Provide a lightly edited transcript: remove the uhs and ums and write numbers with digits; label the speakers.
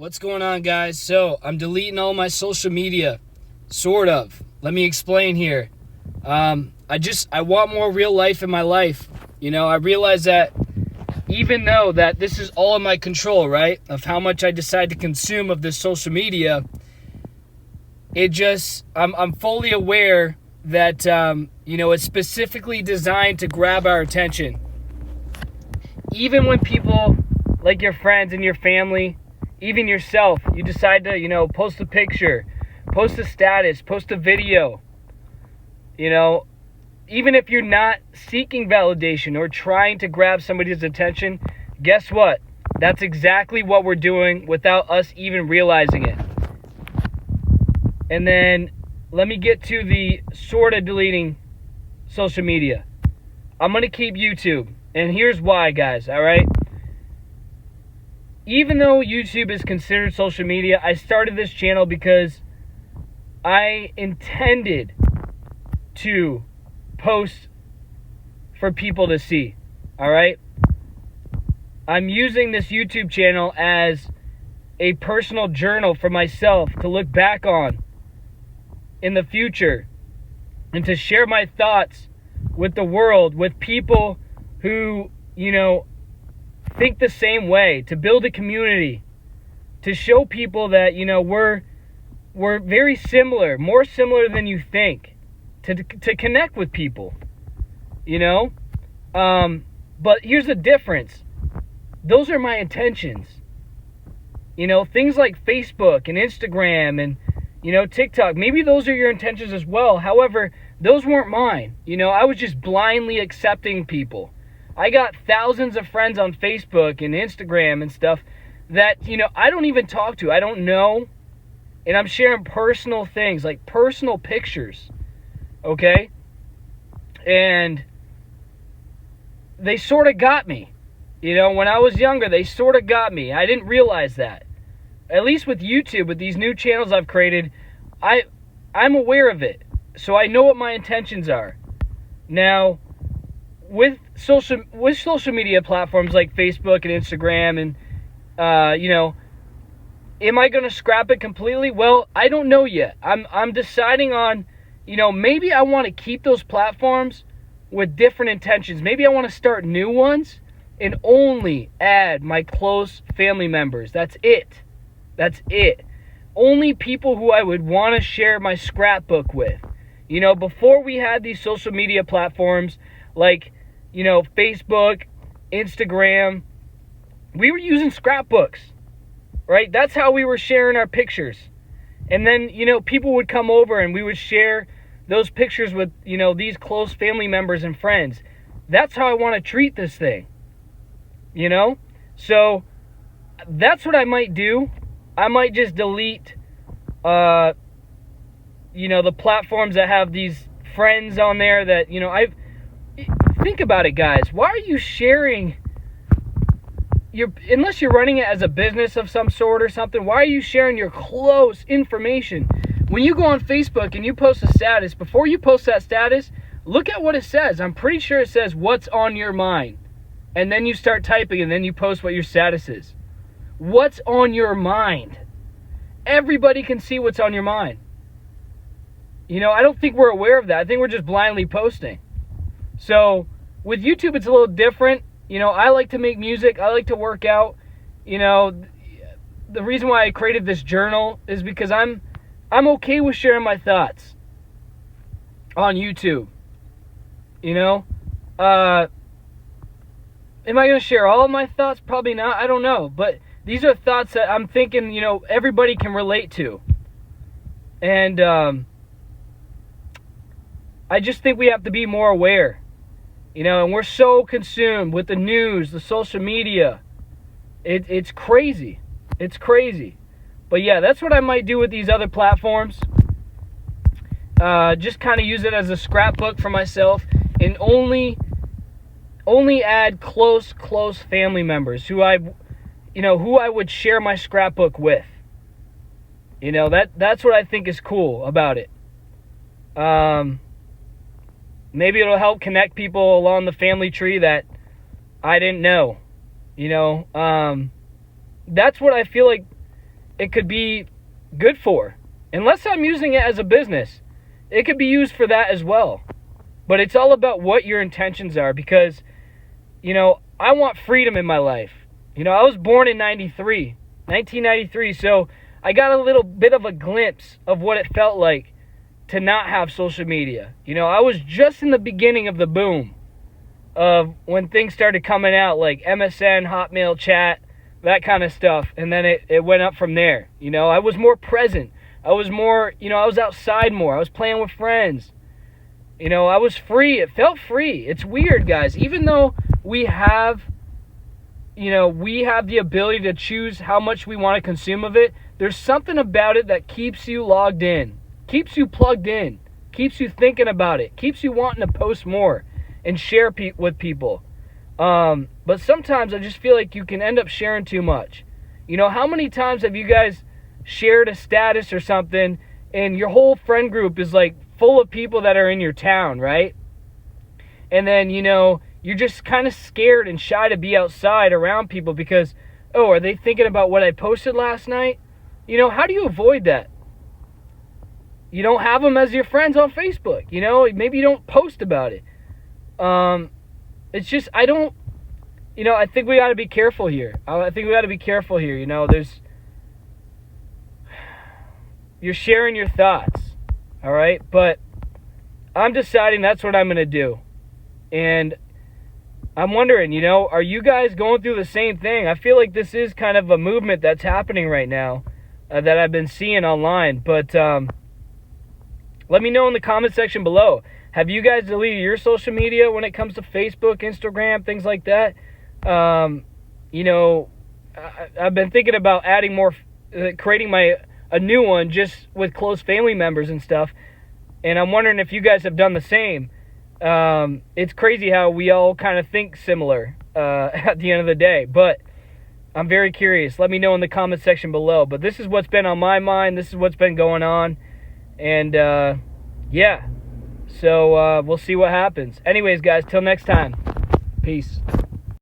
Speaker 1: What's going on, guys? So, I'm deleting all my social media. Sort of. Let me explain here. I want more real life in my life. I realize that even though that this is all in my control, right? Of how much I decide to consume of this social media, I'm fully aware that, it's specifically designed to grab our attention. Even when people, like your friends and your family, even yourself, you decide to, post a picture, post a status, post a video, even if you're not seeking validation or trying to grab somebody's attention, guess what? That's exactly what we're doing without us even realizing it. And then let me get to the sort of deleting social media. I'm going to keep YouTube. And here's why, guys, all right? Even though YouTube is considered social media, I started this channel because I intended to post for people to see, all right? I'm using this YouTube channel as a personal journal for myself to look back on in the future and to share my thoughts with the world, with people who, think the same way, to build a community, to show people that, we're very similar, more similar than you think, to connect with people, But here's the difference. Those are my intentions. Things like Facebook and Instagram and, TikTok, maybe those are your intentions as well. However, those weren't mine. I was just blindly accepting people. I got thousands of friends on Facebook and Instagram and stuff that, I don't even talk to. I don't know. And I'm sharing personal things, like personal pictures. Okay? And they sort of got me. When I was younger, they sort of got me. I didn't realize that. At least with YouTube, with these new channels I've created, I'm aware of it. So I know what my intentions are. Now, with social media platforms like Facebook and Instagram and, am I going to scrap it completely? Well, I don't know yet. I'm deciding on, maybe I want to keep those platforms with different intentions. Maybe I want to start new ones and only add my close family members. That's it. Only people who I would want to share my scrapbook with. Before we had these social media platforms like, Facebook, Instagram, we were using scrapbooks, right? That's how we were sharing our pictures. And then, people would come over and we would share those pictures with, these close family members and friends. That's how I want to treat this thing, So that's what I might do. I might just delete, the platforms that have these friends on there that, think about it, guys. Why are you sharing unless you're running it as a business of some sort or something, why are you sharing your close information? When you go on Facebook and you post a status, before you post that status, look at what it says. I'm pretty sure it says what's on your mind. And then you start typing and then you post what your status is. What's on your mind? Everybody can see what's on your mind. I don't think we're aware of that. I think we're just blindly posting. So with YouTube, it's a little different. I like to make music. I like to work out. The reason why I created this journal is because I'm okay with sharing my thoughts on YouTube. Am I going to share all of my thoughts? Probably not. I don't know. But these are thoughts that I'm thinking, everybody can relate to. And I just think we have to be more aware. And we're so consumed with the news, the social media. It's crazy. It's crazy. But yeah, that's what I might do with these other platforms. Just kind of use it as a scrapbook for myself and only add close family members who I would share my scrapbook with. That's what I think is cool about it. Maybe it'll help connect people along the family tree that I didn't know. That's what I feel like it could be good for. Unless I'm using it as a business, it could be used for that as well. But it's all about what your intentions are, because, I want freedom in my life. I was born in 1993, so I got a little bit of a glimpse of what it felt like to not have social media. I was just in the beginning of the boom of when things started coming out, like MSN, Hotmail, chat, that kind of stuff, and then it went up from there. I was more present. I was more, I was outside more. I was playing with friends. I was free. It felt free. It's weird, guys. Even though we have the ability to choose how much we want to consume of it, there's something about it that keeps you logged in, keeps you plugged in, keeps you thinking about it, keeps you wanting to post more and share with people. But sometimes I just feel like you can end up sharing too much. How many times have you guys shared a status or something and your whole friend group is like full of people that are in your town, right? And then, you're just kind of scared and shy to be outside around people because, are they thinking about what I posted last night? How do you avoid that? You don't have them as your friends on Facebook. Maybe you don't post about it. It's just, I think we got to be careful here. You're sharing your thoughts, all right? But I'm deciding that's what I'm going to do. And I'm wondering, are you guys going through the same thing? I feel like this is kind of a movement that's happening right now that I've been seeing online. But let me know in the comment section below. Have you guys deleted your social media when it comes to Facebook, Instagram, things like that? I've been thinking about adding more, creating a new one just with close family members and stuff. And I'm wondering if you guys have done the same. It's crazy how we all kind of think similar at the end of the day, but I'm very curious. Let me know in the comment section below. But this is what's been on my mind. This is what's been going on. And yeah, so we'll see what happens. Anyways, guys, till next time. Peace.